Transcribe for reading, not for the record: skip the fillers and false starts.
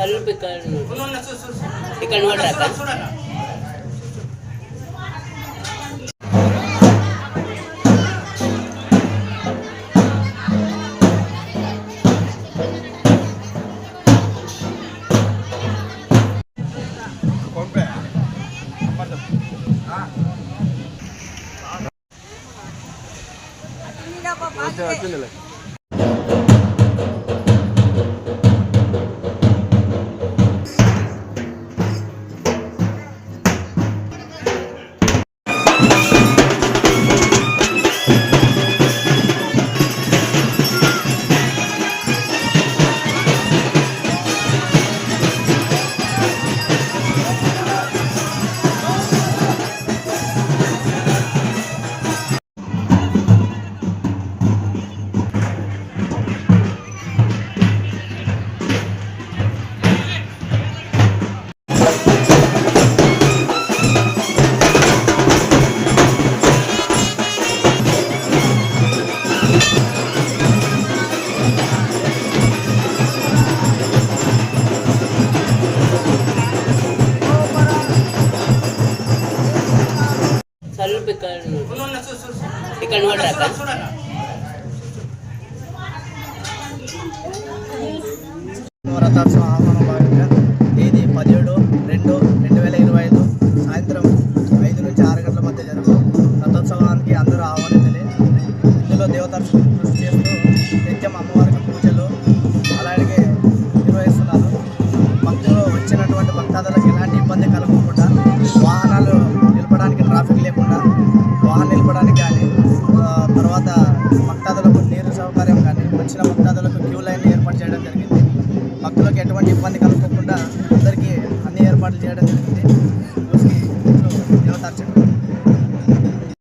ಸ್ವಲ್ಪ ಈ ಕಡೆ ನೋಡ್ರಿ ಅಕ್ಕ. ಸ್ವಲ್ಪ ಈ ಕಡೆ ನೋಡ್ರಿ ಅಕ್ಕ. రథోత్సవం ఆహ్వానం భాగంగా తేదీ 17/2/2025 సాయంత్రం 5 నుంచి 6 గంటల మధ్య జరుగు రథోత్సవానికి అందరూ ఆహ్వానితులే. ఇందులో దేవదర్శనం కృషి చేస్తూ నిత్యం అమ్మవారికి పూజలు అలాగే నిర్వహిస్తున్నారు. భక్తులు వచ్చినటువంటి భక్తాదులకు ఎలాంటి ఇబ్బంది కలగకుండా వాహనాలు నిలపడానికి ట్రాఫిక్ లేకుండా వాహనం నిలపడానికి కానీ తర్వాత భక్తాదులకు నీరు సౌకర్యం కానీ వచ్చిన భక్తాదులకు క్యూ లైన్ ఏర్పాటు చేయడం జరిగింది. భక్తులకు ఎటువంటి ఇబ్బంది కలగకుండా అందరికీ అన్ని ఏర్పాట్లు చేయడం జరిగింది.